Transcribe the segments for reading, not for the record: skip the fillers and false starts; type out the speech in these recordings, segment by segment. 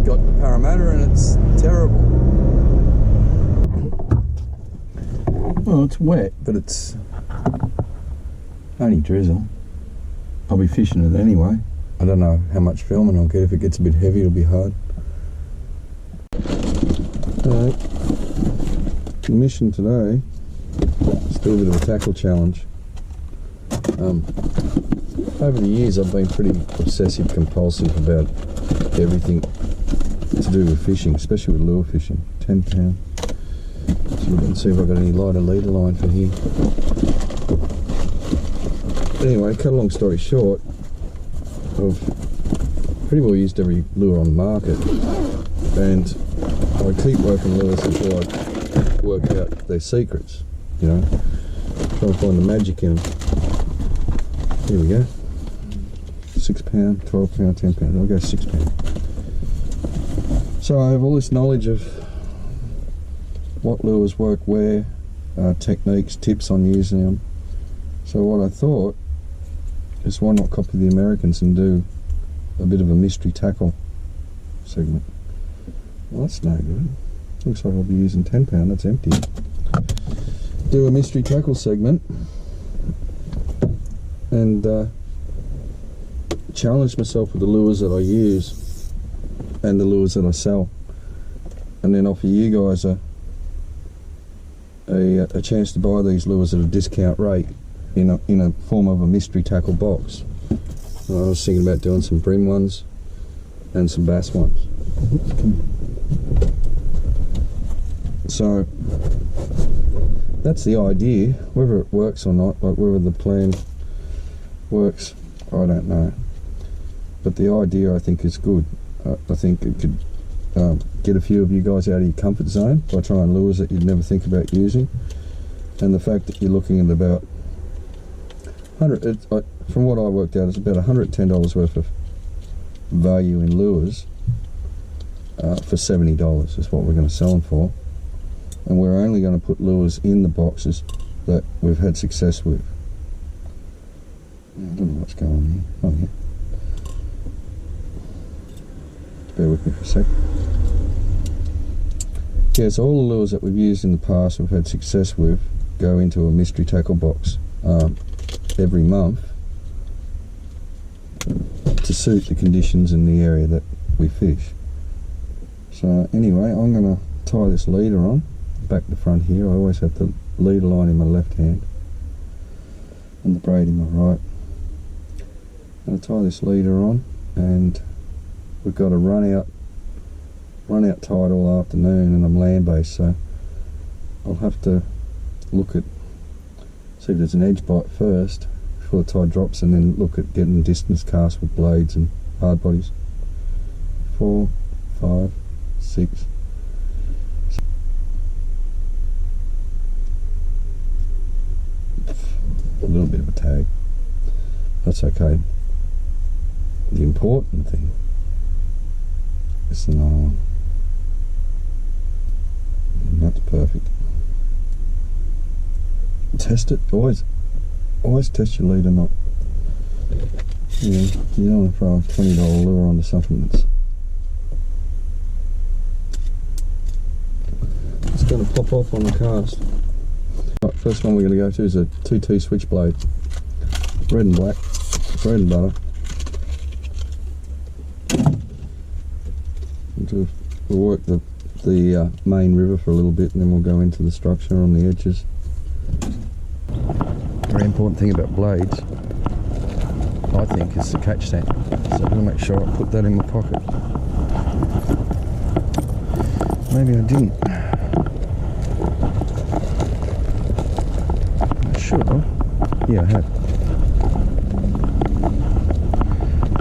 just got Parramatta and it's terrible. Well, it's wet, but it's only drizzle. I'll be fishing it anyway. I don't know how much filming I'll get. If it gets a bit heavy, it'll be hard. Alright. The mission today is do a bit of a tackle challenge. Over the years I've been pretty obsessive compulsive about everything to do with fishing, especially with lure fishing. 10 pound. So we can see if I've got any lighter leader line for here. But anyway, cut a long story short, I've pretty well used every lure on the market, and I keep working lures until I work out their secrets, you know, try and find the magic in them. Here we go. 6 pound, 12 pound, 10 pound. I'll go 6 pound. So I have all this knowledge of what lures work where, techniques, tips on using them. So what I thought is, why not copy the Americans and do a bit of a mystery tackle segment. Well, that's no good. Looks like I'll be using 10 pound, that's empty. Do a mystery tackle segment and challenge myself with the lures that I use and the lures that I sell, and then offer you guys a chance to buy these lures at a discount rate in a form of a mystery tackle box. I was thinking about doing some bream ones and some bass ones. So that's the idea. Whether it works or not, like whether the plan works, I don't know. But the idea I think is good. I think it could get a few of you guys out of your comfort zone by trying lures that you'd never think about using. And the fact that you're looking at about from what I worked out, it's about $110 worth of value in lures for $70 is what we're going to sell them for. And we're only going to put lures in the boxes that we've had success with. I don't know what's going on here. Oh, yeah. Bear with me for a sec. Yeah, so all the lures that we've used in the past, we've had success with, go into a mystery tackle box every month to suit the conditions in the area that we fish. So anyway, I'm going to tie this leader on back to front here. I always have the leader line in my left hand and the braid in my right. I'm going to tie this leader on, and we've got a run out tide all afternoon, and I'm land based, so I'll have to look at, see if there's an edge bite first before the tide drops, and then look at getting distance cast with blades and hard bodies. 4, 5, 6. A little bit of a tag. That's okay. The important thing is the nylon. That's perfect. Test it. Always test your leader knot. You don't want to throw a $20 lure onto something that's going to pop off on the cast. Right, first one we're going to go to is a 2T switchblade, red and black, bread and butter. We'll work the main river for a little bit, and then we'll go into the structure on the edges. Very important thing about blades, I think, is the catch stand. So I'm going to make sure I put that in my pocket. Maybe I didn't. I should have. Yeah, I have.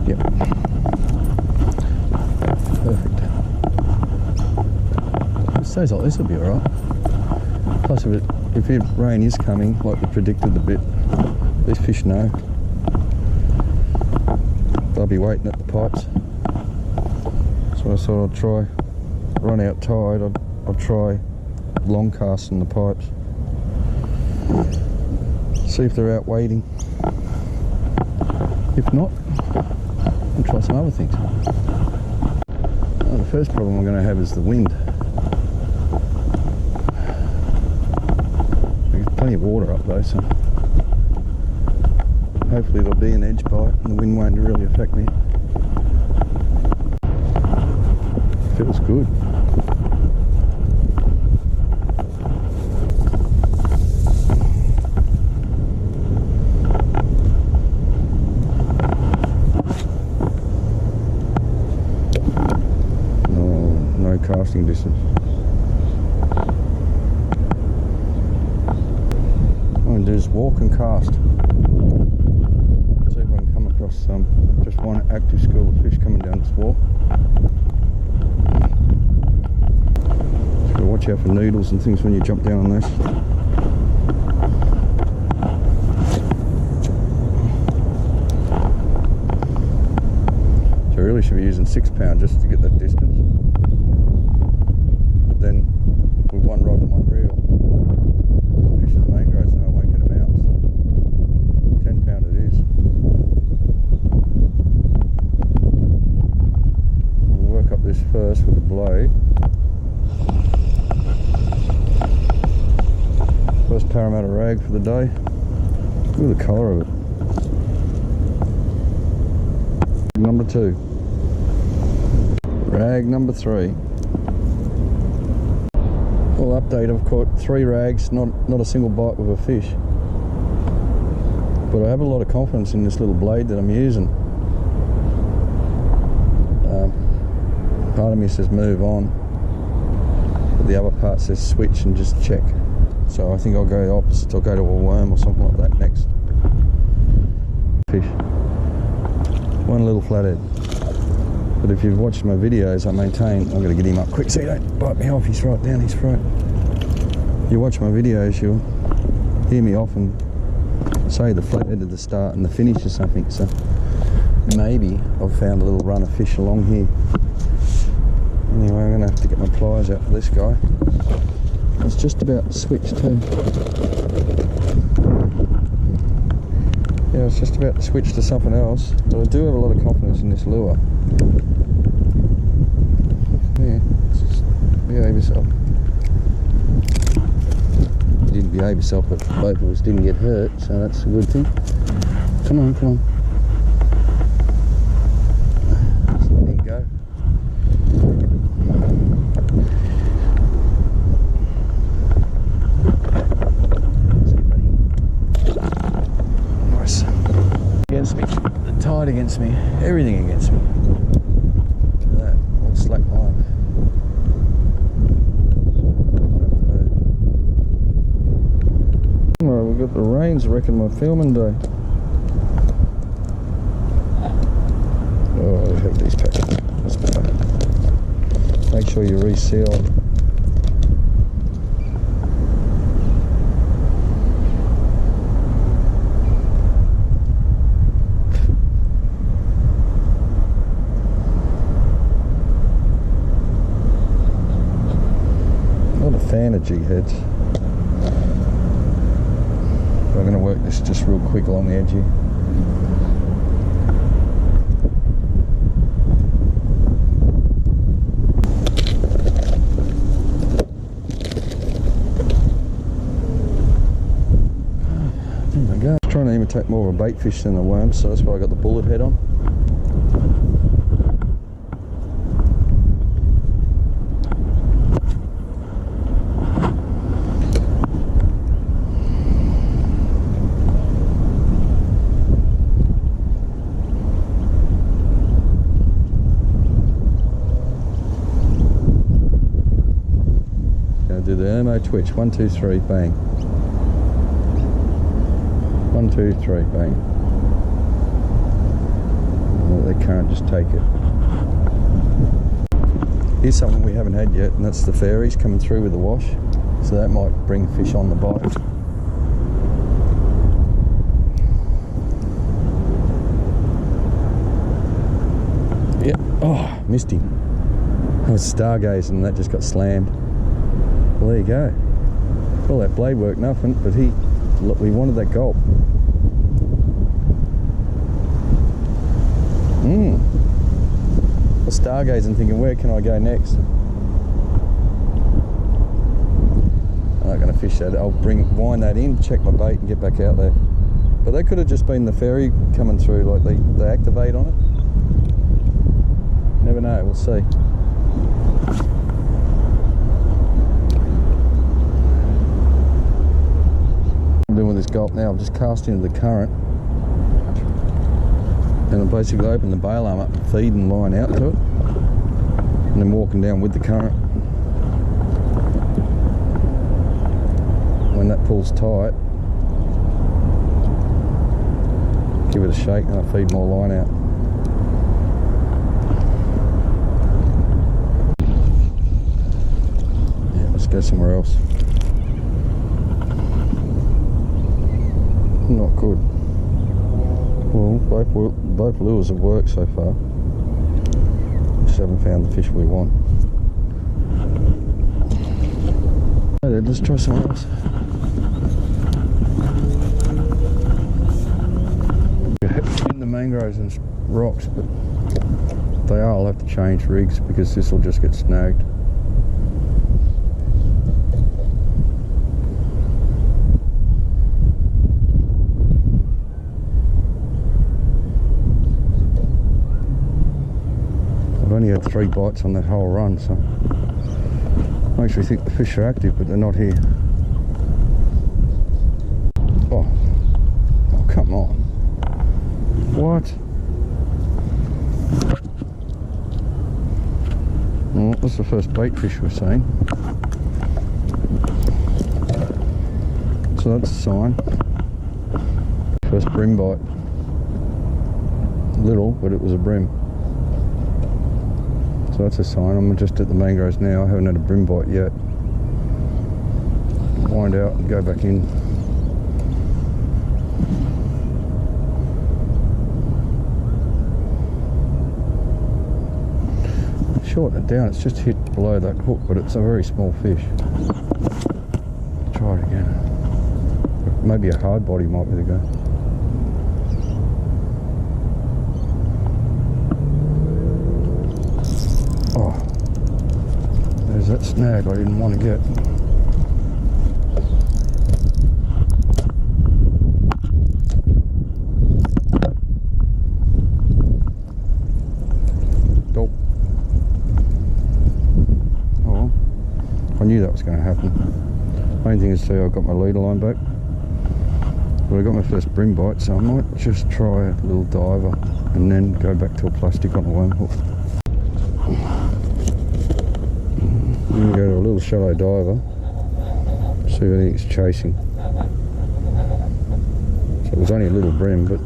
Yep. Perfect. Stays like this will be alright. Plus if rain is coming, like we predicted a bit, these fish know. They'll be waiting at the pipes. So I thought I'd try, run out tide, I'll try long casting the pipes. See if they're out waiting. If not, I'll try some other things. Well, the first problem I'm going to have is the wind. There's plenty of water up though, so hopefully there'll be an edge bite and the wind won't really affect me. Feels good. No casting distance. All I do is walk and cast. See if I can come across just one active school of fish coming down this walk. Just gotta watch out for needles and things when you jump down on this. So I really should be using 6 pound just to get that distance. But then with one rod and one reel, fishing the mangroves now I won't get them out. So 10 pound it is. We'll work up this first with the blade. First Parramatta rag for the day. Look at the colour of it. Number 2. Rag number 3. Well, update, I've caught 3 rags, not a single bite with a fish. But I have a lot of confidence in this little blade that I'm using. Part of me says move on, but the other part says switch and just check. So I think I'll go the opposite. I'll go to a worm or something like that next. Fish. One little flathead. But if you've watched my videos, I maintain, I'm going to get him up quick so you don't bite me off. He's right down his throat. If you watch my videos, you'll hear me often say the flathead at the start and the finish or something. So maybe I've found a little run of fish along here. Anyway, I'm going to have to get my pliers out for this guy. It's just about switched too. Yeah, it's just about to switch to something else, but I do have a lot of confidence in this lure. Yeah, just behave yourself. You didn't behave yourself, but both of us didn't get hurt, so that's a good thing. Come on, come on. Just let him go. Against me, the tide against me, everything against me. Look at that, all slack line. Alright, we've got the rains wrecking my filming day. Oh, I have these packets. That's better. Make sure you reseal. Fan of jig heads. I'm going to work this just real quick along the edge here. There we go. I'm trying to imitate more of a bait fish than a worm, so that's why I got the bullet head on. Do the Ermo twitch, 1, 2, 3, bang. 1, 2, 3, bang. Let the current just take it. Here's something we haven't had yet, and that's the fairies coming through with the wash. So that might bring fish on the bite. Yep, oh, missed him. I was stargazing and that just got slammed. Well, there you go. All that blade work, nothing, but we wanted that gulp. A stargazing thinking, where can I go next? I'm not going to fish that. I'll wind that in, check my bait and get back out there. But that could have just been the ferry coming through, like they activate on it. Never know, we'll see. I'm doing with this gulp now, I'm just casting into the current. And I basically open the bail arm up, feed and line out to it. And then walking down with the current. When that pulls tight, give it a shake and I feed more line out. Yeah, let's go somewhere else. Not good. Well, both lures have worked so far. Just haven't found the fish we want. Okay, then, let's try somewhere else. In the mangroves and rocks, but I'll have to change rigs because this will just get snagged. I've only had 3 bites on that whole run, so I actually think the fish are active, but they're not here. Oh, come on. What? Well, that's the first bait fish we've seen. So that's a sign. First bream bite. Little, but it was a bream. So that's a sign. I'm just at the mangroves now. I haven't had a bream bite yet. Wind out and go back in. Shorten it down, it's just hit below that hook, but it's a very small fish. Try it again. Maybe a hard body might be the go. Oh, there's that snag I didn't want to get. I knew that was going to happen. Main thing is, I've got my leader line back. But I got my first bream bite, so I might just try a little diver and then go back to a plastic on a worm hook. I'm going to go to a little shallow diver, see if anything's chasing. So it was only a little bream, but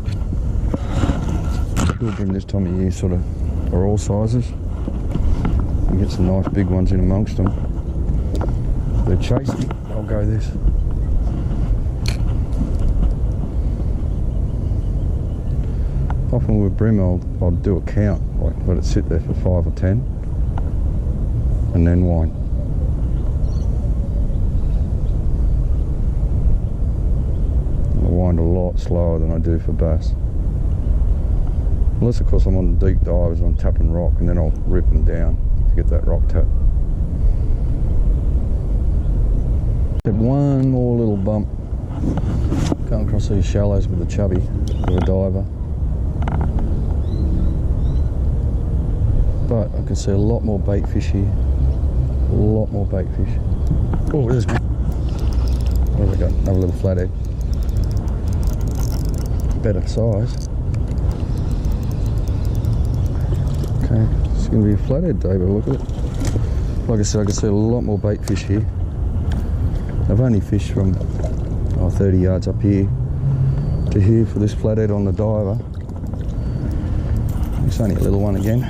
pure bream this time of year sort of are all sizes. You get some nice big ones in amongst them. They're chasing, I'll go this. Often with bream I'll do a count, like let it sit there for 5 or 10 and then wind. I wind a lot slower than I do for bass. Unless of course I'm on deep dives and I'm tapping rock, and then I'll rip them down to get that rock tap. One more little bump going across these shallows with a chubby, with a diver. But I can see a lot more bait fish here. A lot more bait fish. Oh, there's one. What have we got? Another little flathead. Better size. Okay, it's going to be a flathead day, but look at it. Like I said, I can see a lot more bait fish here. I've only fished from 30 yards up here to here for this flathead on the diver. It's only a little one again.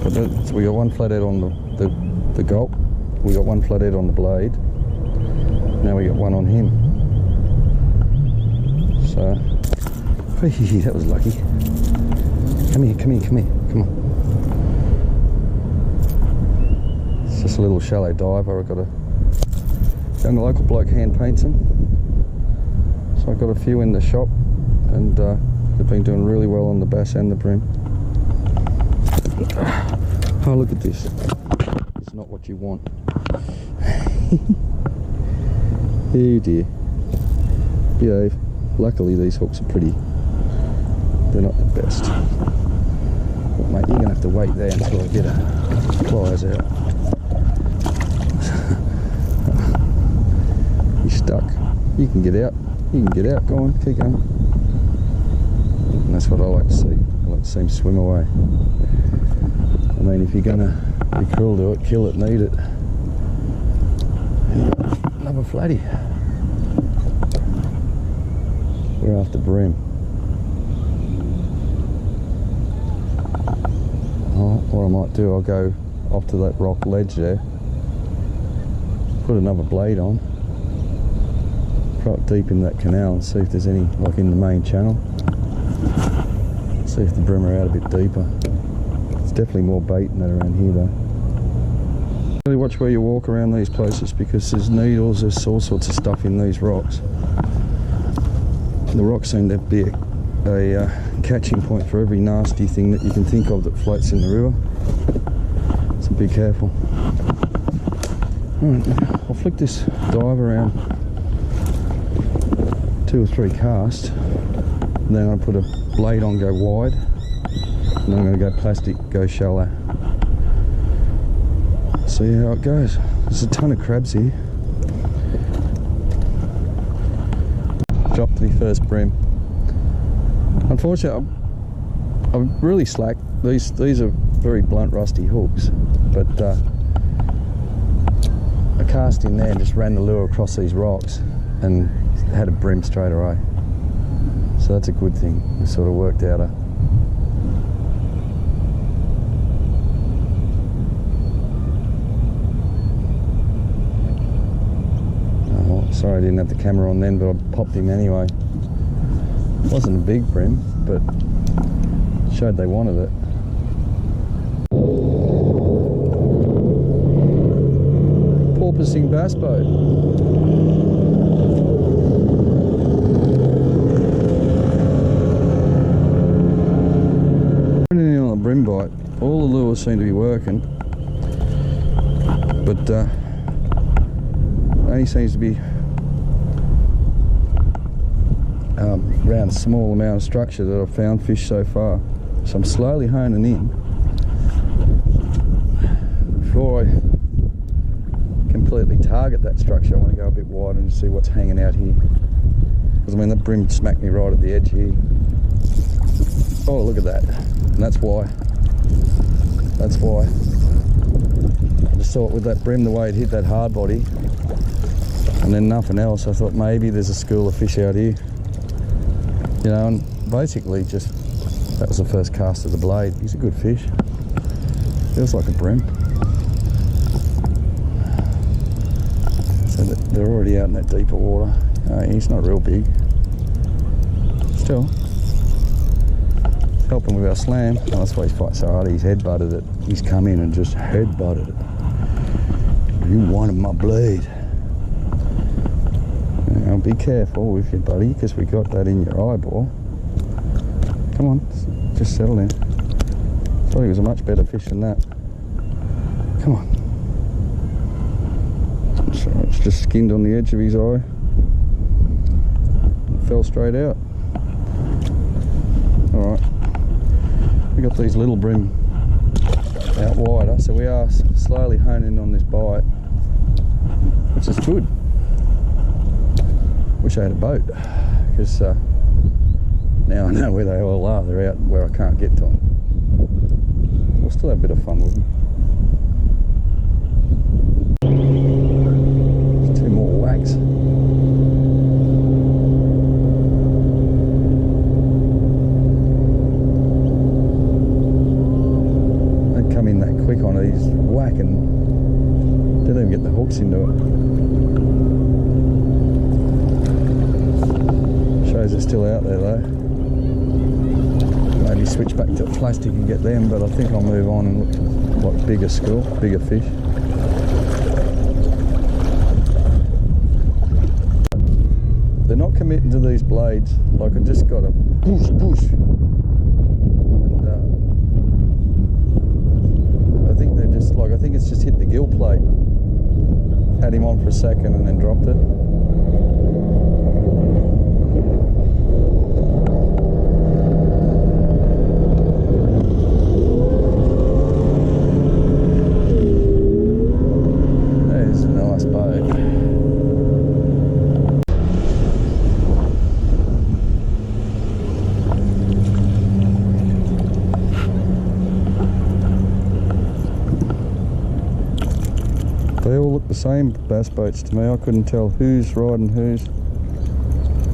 But so we got one flathead on the gulp, we got one flathead on the blade, now we got one on him. So, that was lucky. Come here, come on. Just a little shallow diver. I've got a young local bloke hand paints them, so I've got a few in the shop, and they've been doing really well on the bass and the bream. Oh, look at this. It's not what you want. Oh dear. Behave. Luckily these hooks are pretty, they're not the best. But mate, you're going to have to wait there until I get a pliers out. You're stuck. You can get out. You can get out. Go on, keep going. And that's what I like to see. I like to see him swim away. I mean, if you're going to be cruel to it, kill it and eat it. Another flatty. We're after bream. Oh, what I might do, I'll go off to that rock ledge there, put another blade on, right deep in that canal and see if there's any, like in the main channel. See if the bream are out a bit deeper. There's definitely more bait than that around here though. Really watch where you walk around these places because there's needles, there's all sorts of stuff in these rocks. The rocks seem to be a catching point for every nasty thing that you can think of that floats in the river. So be careful. Right, I'll flick this dive around 2 or 3 casts, and then I'll put a blade on, go wide, and then I'm going to go plastic, go shallow. See how it goes. There's a ton of crabs here. Dropped the first bream. Unfortunately, I'm really slack. These are very blunt, rusty hooks, but I cast in there and just ran the lure across these rocks and had a bream straight away. So that's a good thing. It sort of worked out. Sorry I didn't have the camera on then, but I popped him anyway. Wasn't a big bream, but showed they wanted it. Porpoising bass boat. On the bream bite, all the lures seem to be working, but only seems to be around a small amount of structure that I've found fish so far. So I'm slowly honing in. Before I completely target that structure, I want to go a bit wider and see what's hanging out here. Because I mean, that bream smacked me right at the edge here. Oh, look at that. And that's why. That's why. I just thought with that bream, the way it hit that hard body, and then nothing else, I thought maybe there's a school of fish out here. You know, and basically just, that was the first cast of the blade. He's a good fish. Feels like a bream. So they're already out in that deeper water. He's not real big. Still, helping with our slam. Oh, that's why he's fighting so hard. He's head-butted it. He's come in and just head-butted it. You wanted my blade. Now be careful with your buddy, because we got that in your eyeball. Come on, just settle in. Thought he was a much better fish than that. Come on. So it's just skinned on the edge of his eye. It fell straight out. Alright. We got these little bream out wider, so we are slowly honing in on this bite, which is good. Wish I had a boat, because now I know where they all are. They're out where I can't get to them. We'll still have a bit of fun with them. There's 2 more wags. They come in that quick on it. He's whacking. Didn't even get the hooks into it. Shows it's still out there though. Maybe switch back to plastic and get them, but I think I'll move on and look for like bigger school, bigger fish. They're not committing to these blades. Like I just got to push, like I think it's just hit the gill plate. Had him on for a second and then dropped it. There's a nice boat. They all look the same, bass boats to me. I couldn't tell who's riding who's.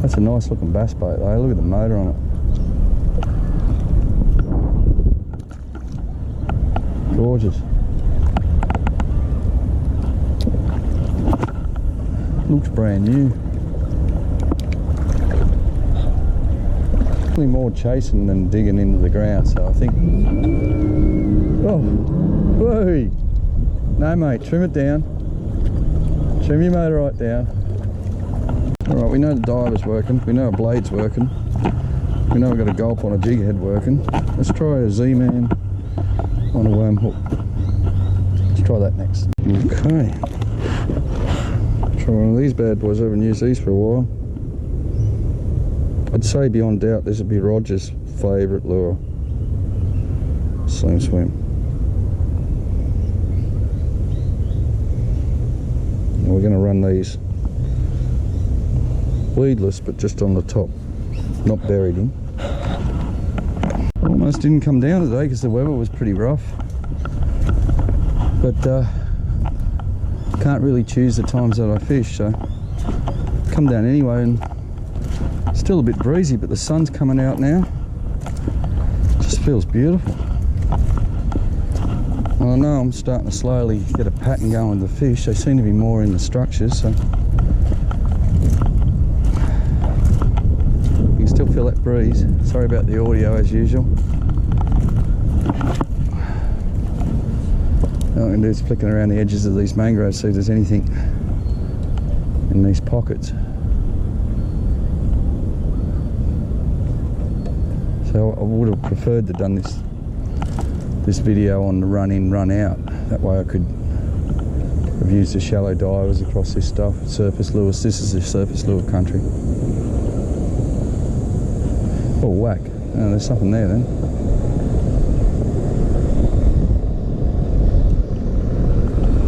That's a nice looking bass boat though. Look at the motor on it. Gorgeous. Looks brand new. Probably more chasing than digging into the ground, so I think... Oh! Whoa! No mate, trim it down. Trim your motor right down. Alright, we know the diver's working, we know a blade's working, we know we've got a gulp on a jig head working. Let's try a Z-Man on a worm hook. Let's try that next. Okay. Try one of these bad boys. I haven't used these for a while. I'd say beyond doubt this would be Roger's favourite lure. Slim Swim. We're going to run these weedless, but just on the top, not buried in. Almost didn't come down today because the weather was pretty rough, but can't really choose the times that I fish, so come down anyway. And still a bit breezy, but the sun's coming out now. Just feels beautiful. Well, I know I'm starting to slowly get a pattern going with the fish. They seem to be more in the structures, so you can still feel that breeze. Sorry about the audio as usual. All I'm going to do is flicking around the edges of these mangroves, see if there's anything in these pockets. So I would have preferred to have done this video on the run in, run out. That way I could have used the shallow divers across this stuff. Surface lures. This is the surface lure country. Oh, whack. Oh, there's something there then.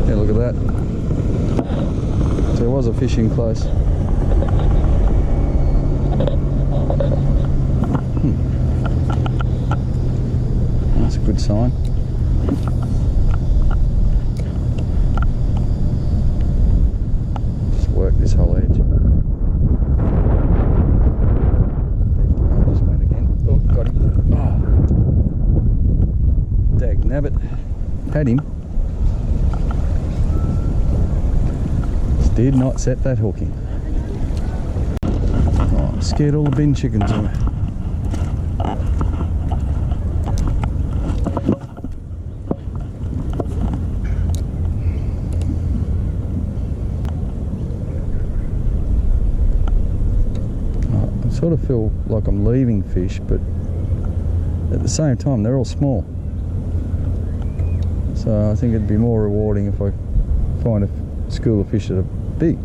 Yeah, look at that. So there was a fish in close. That's a good sign. Just work this whole edge. I just went again. Oh, got him. Oh. Dag nabbit. Had him. Just did not set that hook in. Oh, scared all the bin chickens away. I sort of feel like I'm leaving fish, but at the same time they're all small, so I think it'd be more rewarding if I find a school of fish that are big.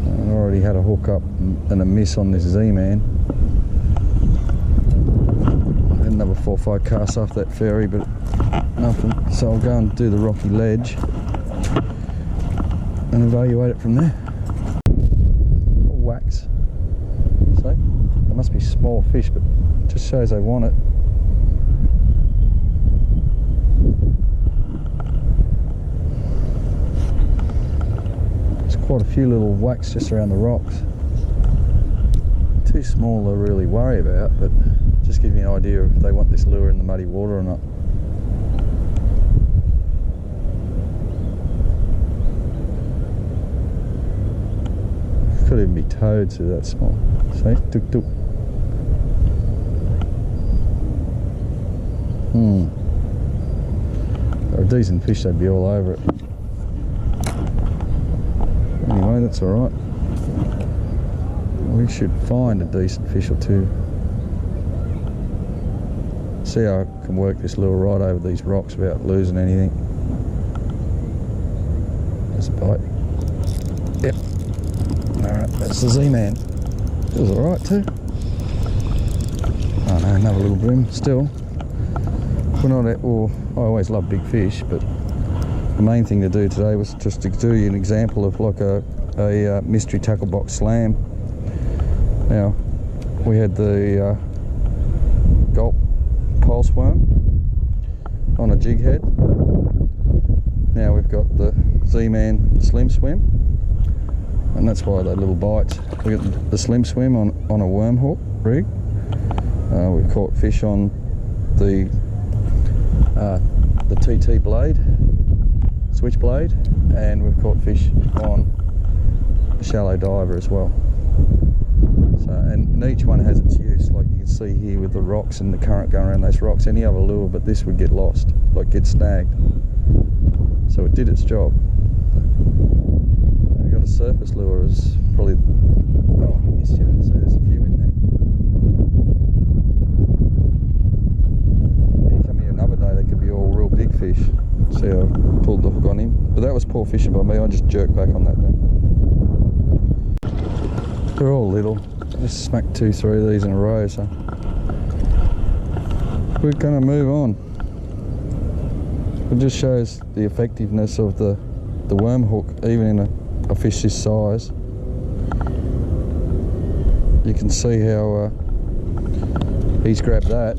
I already had a hook up and a miss on this Z-Man. I had another 4 or 5 casts off that ferry, but nothing, so I'll go and do the rocky ledge and evaluate it from there. Wax. So there must be small fish, but it just shows they want it. There's quite a few little whacks just around the rocks. Too small to really worry about, but just gives me an idea if they want this lure in the muddy water or not. Could even be toads, so that's small. See? Tuk tuk. They're a decent fish, they'd be all over it. Anyway, that's alright. We should find a decent fish or two See how I can work this lure right over these rocks without losing anything. There's a bite. Yep. Alright, that's the Z-Man. Feels alright too. Oh no, another little brim still. We're not at, well, I always love big fish, but the main thing to do today was just to do you an example of like a mystery tackle box slam. Now, we had the gulp pulse worm on a jig head. Now we've got the Z-Man slim swim, and that's why those little bites. We got the slim swim on a worm hook rig. We've caught fish on the TT blade, switch blade, and we've caught fish on a shallow diver as well. So, and each one has its use, like you can see here with the rocks and the current going around those rocks. Any other lure but this would get lost, like get snagged. So it did its job. I got a surface lure as probably, oh I missed you, so there's a few in there. You come here another day, they could be all real big fish. See how I pulled the hook on him. But that was poor fishing by me, I just jerked back on that thing. They're all little. Just smacked 2-3 of these in a row, so we're gonna move on. It just shows the effectiveness of the worm hook, even in a fish this size. You can see how he's grabbed that.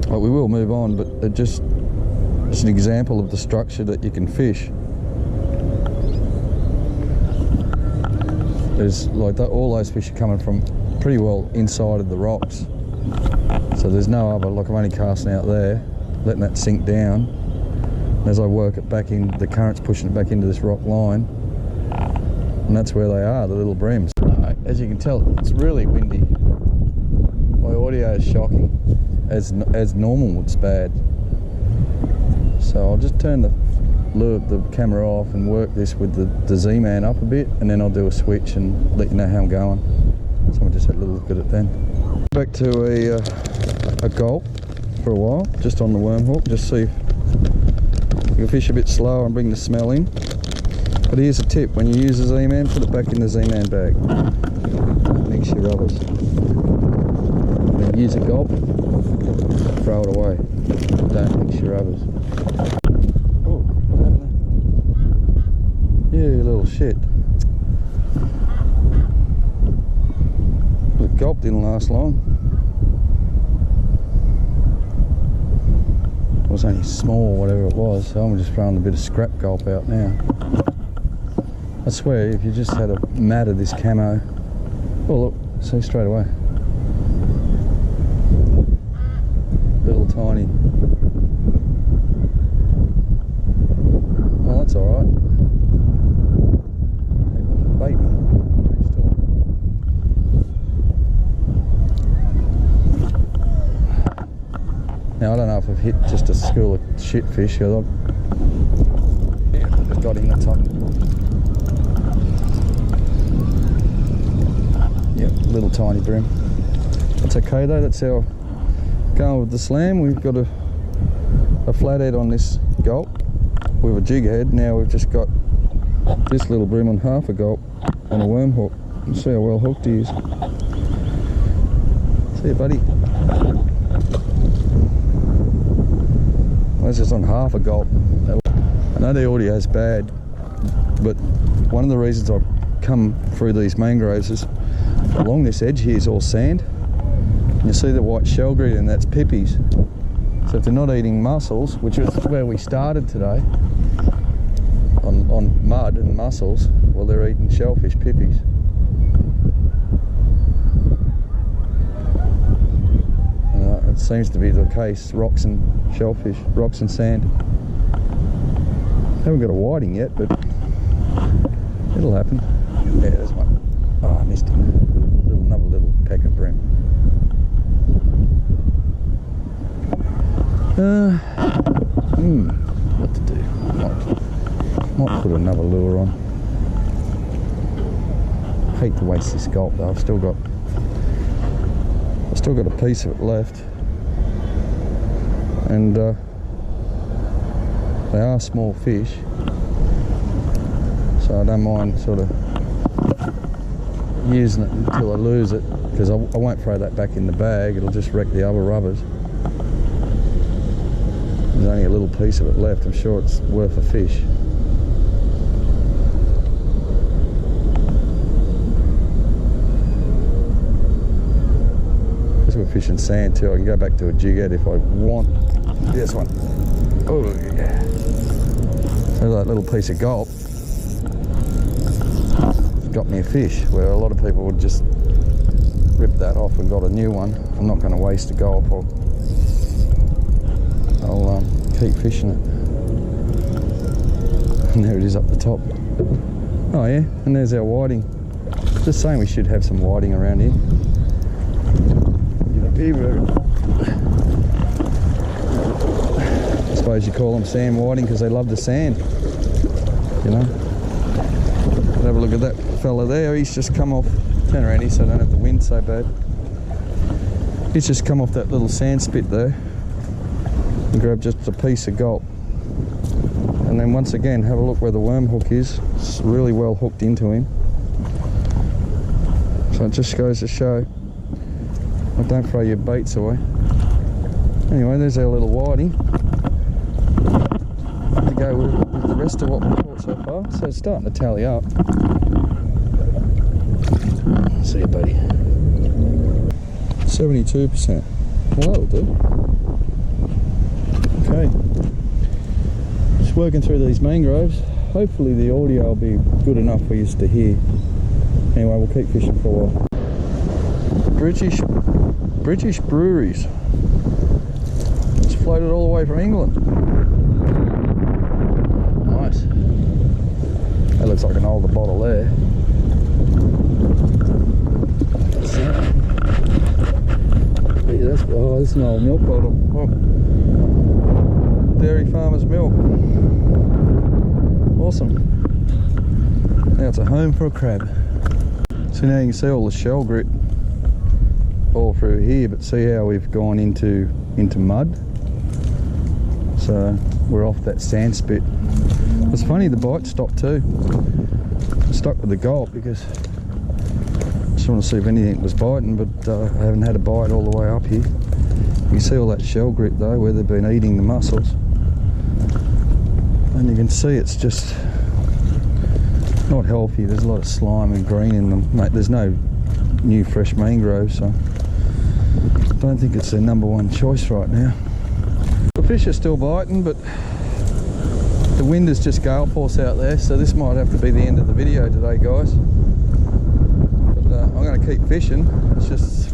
Well, we will move on, but it's an example of the structure that you can fish. There's like that, all those fish are coming from pretty well inside of the rocks. So there's no other, like I'm only casting out there, letting that sink down. And as I work it back in, the current's pushing it back into this rock line. And that's where they are, the little brims. As you can tell, it's really windy. My audio is shocking. As normal, it's bad. So I'll just turn the camera off and work this with the Z-Man up a bit, and then I'll do a switch and let you know how I'm going. Someone just had a little look at it then. Back to a gulp for a while, just on the worm hook, just see if you can fish a bit slower and bring the smell in. But here's a tip, when you use the Z-Man, put it back in the Z-Man bag. Don't mix your rubbers. When you use a gulp, throw it away. Don't mix your rubbers. Oh, what happened there? You little shit. The gulp didn't last long. It was only small, whatever it was, so I'm just throwing a bit of scrap gulp out now. I swear, if you just had a mat of this camo, oh look, see straight away. Little tiny. Oh, that's alright. Bait me. Now I don't know if I've hit just a school of shit fish, because I've got him, that's on. Yep, little tiny brim. That's okay though, that's how going with the slam. We've got a flathead on this gulp with a jig head. Now we've just got this little brim on half a gulp on a worm hook. Let's see how well hooked he is. See you, buddy. That's just on half a gulp. I know the audio is bad, but one of the reasons I've come through these mangroves is along this edge here is all sand. You see the white shell grid, and that's pippies. So if they're not eating mussels, which is where we started today, on mud and mussels, well, they're eating shellfish, pippies. It seems to be the case, rocks and shellfish, rocks and sand. Haven't got a whiting yet, but it'll happen. Yeah, there's one. Oh, I missed him. Another little pecker brim. What to do? Might put another lure on. Hate to waste this gulp though. I've still got a piece of it left. and they are small fish, so I don't mind sort of using it until I lose it, because I won't throw that back in the bag, it'll just wreck the other rubbers. There's only a little piece of it left, I'm sure it's worth a fish. We're fishing sand too. I can go back to a jig head if I want. This one. Oh yeah. So that little piece of gulp got me a fish, where a lot of people would just rip that off and got a new one. I'm not going to waste a gulp. I'll keep fishing it. And there it is up the top. Oh yeah, and there's our whiting. Just saying we should have some whiting around here. I suppose you call them sand whiting because they love the sand, you know. But have a look at that fella there. He's just come off. Turn around here so I don't have the wind so bad. He's just come off that little sand spit there and grabbed just a piece of gulp. And then once again, have a look where the worm hook is. It's really well hooked into him. So it just goes to show, don't throw your baits away. Anyway, there's our little whiting to go with the rest of what we've caught so far. So it's starting to tally up. See you, buddy. 72%. Well, that'll do. Okay. Just working through these mangroves. Hopefully the audio will be good enough for you to hear. Anyway, we'll keep fishing for a while. British breweries. It's floated all the way from England. Nice. That looks like an older bottle there. Oh, this is an old milk bottle. Oh. Dairy farmer's milk. Awesome. Now it's a home for a crab. So now you can see all the shell grit all through here, but see how we've gone into mud. So we're off that sand spit. It's funny, the bite stopped too. I stuck with the gulp because I just want to see if anything was biting, but I haven't had a bite all the way up here. You can see all that shell grit though, where they've been eating the mussels. And you can see it's just not healthy. There's a lot of slime and green in them. Mate, there's no new fresh mangroves, so I don't think it's their number one choice right now. The fish are still biting, but the wind is just gale force out there, so this might have to be the end of the video today, guys. But I'm going to keep fishing. It's just,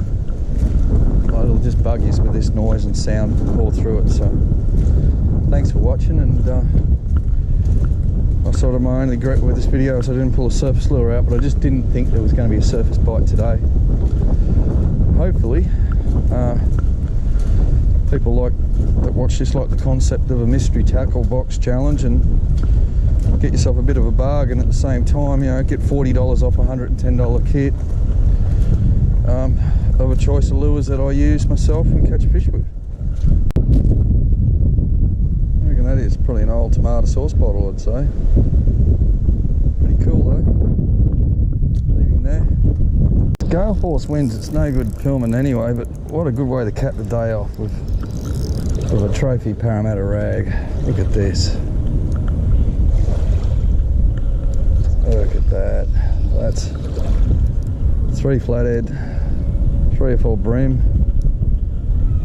it'll just bug you with this noise and sound all through it. So thanks for watching, and I sort of my only regret with this video is I didn't pull a surface lure out, but I just didn't think there was going to be a surface bite today. Hopefully people that watch this like the concept of a mystery tackle box challenge and get yourself a bit of a bargain at the same time. You know, get $40 off a $110 kit of a choice of lures that I use myself and catch fish with. I reckon that is probably an old tomato sauce bottle, I'd say. Pretty cool though. Leaving there. Gale force winds, it's no good filming anyway, but what a good way to cap the day off with a trophy Parramatta rag. Look at this. Look at that. That's 3 flathead, 3 or 4 bream,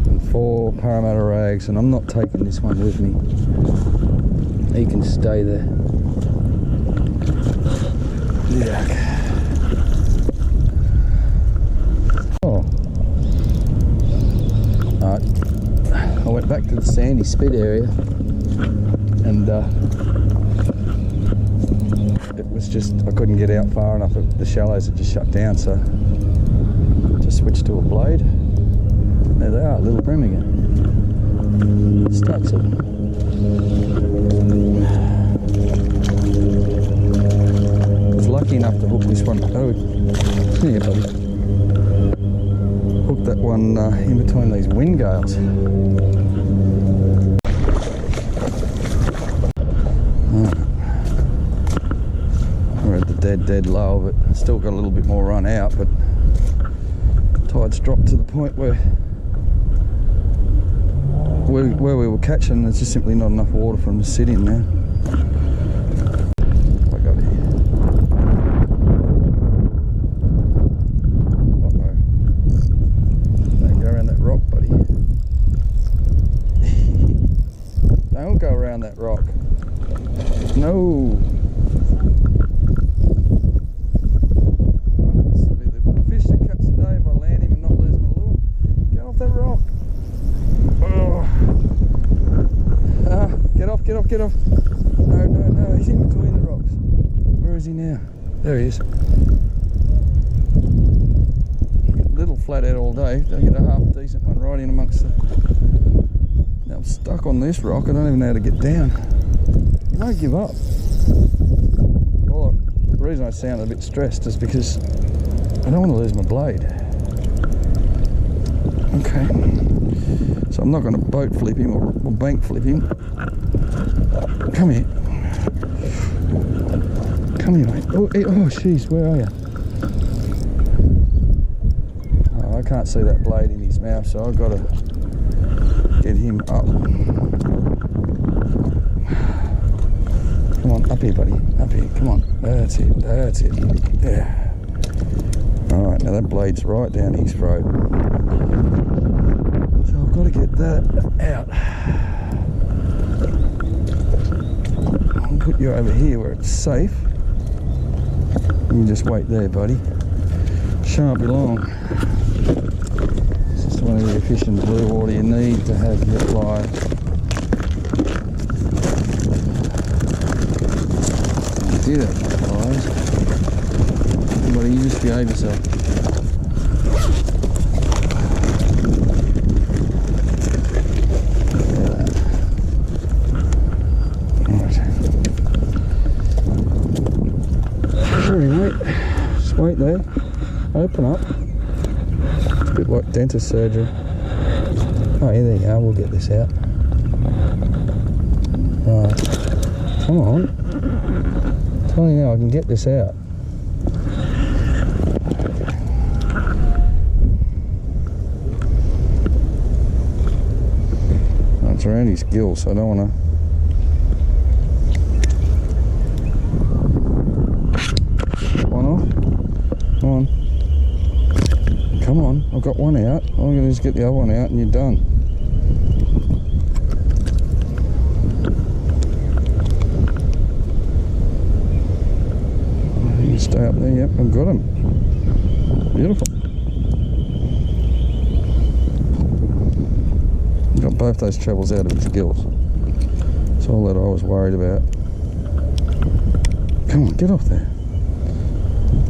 and 4 Parramatta rags, and I'm not taking this one with me. He can stay there. Yuck. Oh. Alright. I went back to the sandy spit area, and it was just, I couldn't get out far enough. The shallows had just shut down, so just switched to a blade. There they are, little bream again. Starts it. I was lucky enough to hook this one. Oh, yeah, buddy. Hooked that one in between these wind gales. dead low of it. Still got a little bit more run out, but tide's dropped to the point where we were catching, there's just simply not enough water for them to sit in now. What I got here? Uh-oh. Don't go around that rock, buddy. Don't go around that rock. No. This will be the fish that catch today if I land him and not lose my lure. Get off that rock. Oh. Get off, get off, get off. No, no, no, he's in between the rocks. Where is he now? There he is. Little flathead all day. Don't get a half decent one right in amongst the... Now I'm stuck on this rock. I don't even know how to get down. You won't give up. Well, the reason I sound a bit stressed is because I don't want to lose my blade. Okay. So I'm not going to boat flip him or bank flip him. Come here. Come here, mate. Oh, jeez, where are you? Oh, I can't see that blade in his mouth, so I've got to get him up. Come on, up here, buddy. Up here. Come on. That's it. That's it. Yeah. All right, now that blade's right down his throat. So I've got to get that out. I'll put you over here where it's safe. You just wait there, buddy. Shan't be long. It's just one of the efficient blue water you need to have your fly. Do that, guys. Everybody, you just behave yourself. Sorry, mate. Just wait there. Open up. It's a bit like dentist surgery. Oh, yeah, there you go. We'll get this out. Right. Come on. I'm telling you now, I can get this out. Oh, it's around his gill, so I don't want to. One off. Come on. Come on. I've got one out. I'm going to just get the other one out and you're done. Stay up there, yep, I've got him. Beautiful. Got both those trebles out of his gills. That's all that I was worried about. Come on, get off there.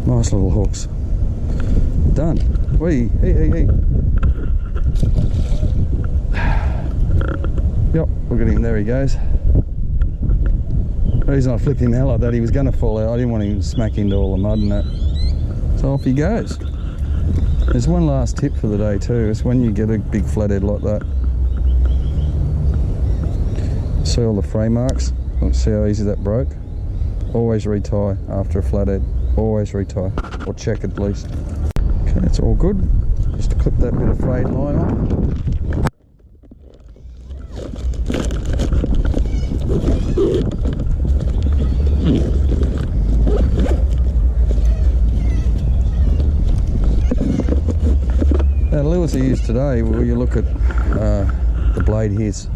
Nice little hooks. Done. Whee, hey. Yep, look at him, there he goes. The reason I flipped him out like that, he was going to fall out. I didn't want him to smack into all the mud and that. So off he goes. There's one last tip for the day too. It's when you get a big flathead like that. See all the frame marks? Let's see how easy that broke. Always retie after a flathead. Always retie, or check at least. Okay, that's all good. Just to clip that bit of frayed line on. Now the lures I use today, well, you look at the blade here's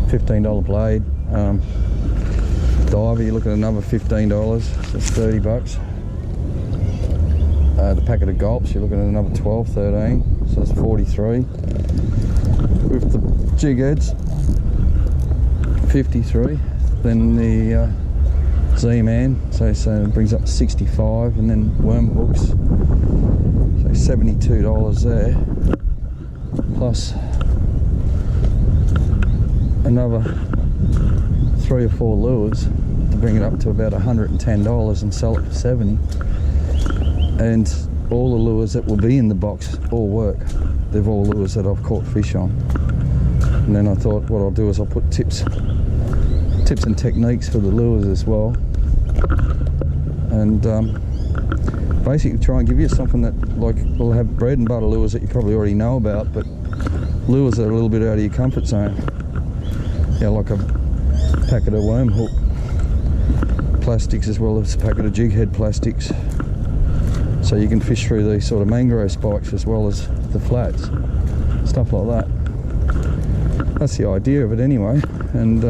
$15 blade. Diver, you look at another $15, so that's 30 bucks. The packet of gulps, you're looking at another 12, 13, so that's 43. With the jig heads, 53. Then the Z-Man, so it brings up to 65, and then worm hooks, so $72 there, plus another 3 or 4 lures to bring it up to about $110 and sell it for 70. And all the lures that will be in the box all work. They're all lures that I've caught fish on. And then I thought what I'll do is I'll put tips and techniques for the lures as well. and basically try and give you something that, like, we'll have bread and butter lures that you probably already know about, but lures that are a little bit out of your comfort zone. Yeah, like a packet of worm hook plastics as well as a packet of jig head plastics, so you can fish through these sort of mangrove spikes as well as the flats, stuff like that. That's the idea of it anyway. And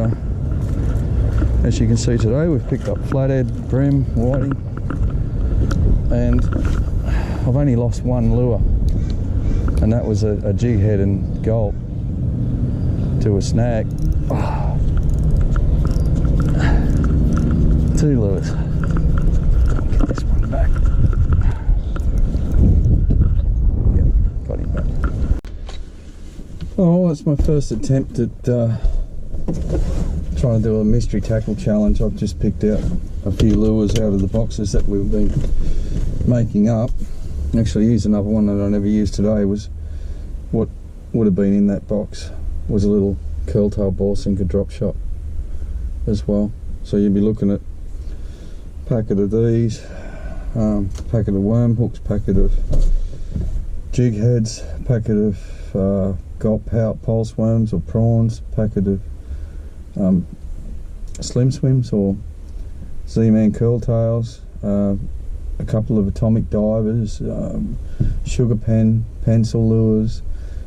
as you can see today, we've picked up flathead, bream, whiting, and I've only lost one lure, and that was a jig head and gulp to a snag. Oh. 2 lures. Get this one back. Yep, got him back. Oh, that's my first attempt at trying to do a mystery tackle challenge. I've just picked out a few lures out of the boxes that we've been making up. Actually, here's another one that I never used today. Was what would have been in that box was a little curl-tail ball sinker drop shot as well. So you'd be looking at a packet of these, packet of worm hooks, packet of jig heads, packet of gulp pout pulse worms or prawns, packet of slim swims or Z-Man curl tails, a couple of atomic divers, sugar pen, pencil lures,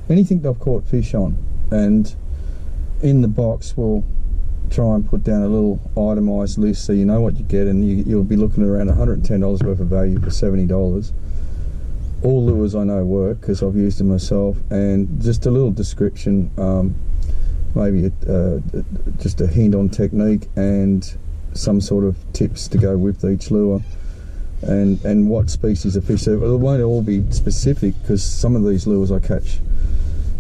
anything that I've caught fish on. And in the box we'll try and put down a little itemised list so you know what you get, and you'll be looking at around $110 worth of value for $70. All lures I know work because I've used them myself, and just a little description, maybe just a hint on technique and some sort of tips to go with each lure, and what species of fish. So it won't all be specific because some of these lures I catch,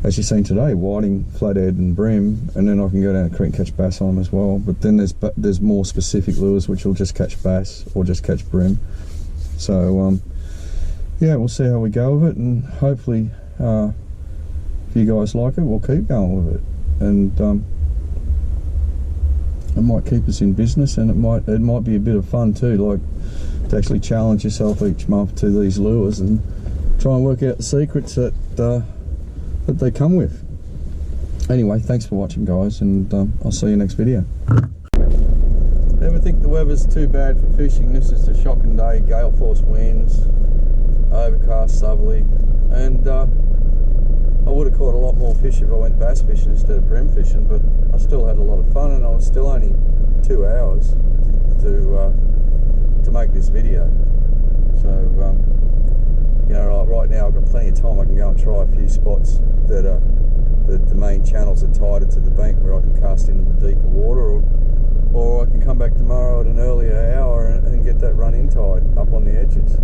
as you've seen today, whiting, flathead and bream, and then I can go down the creek and catch bass on them as well. But then there's more specific lures which will just catch bass or just catch bream. So yeah, we'll see how we go with it, and hopefully if you guys like it, we'll keep going with it. And it might keep us in business, and it might be a bit of fun too, like to actually challenge yourself each month to these lures and try and work out the secrets that they come with. Anyway, thanks for watching, guys, and I'll see you next video. Never think the weather's too bad for fishing. This is a shocking day, gale force winds, overcast, southerly, and I would have caught a lot more fish if I went bass fishing instead of bream fishing, but I still had a lot of fun, and I was still only 2 hours to make this video. So you know, like right now I've got plenty of time. I can go and try a few spots that are the main channels are tighter to the bank where I can cast into the deeper water, or I can come back tomorrow at an earlier hour and get that run in tide up on the edges.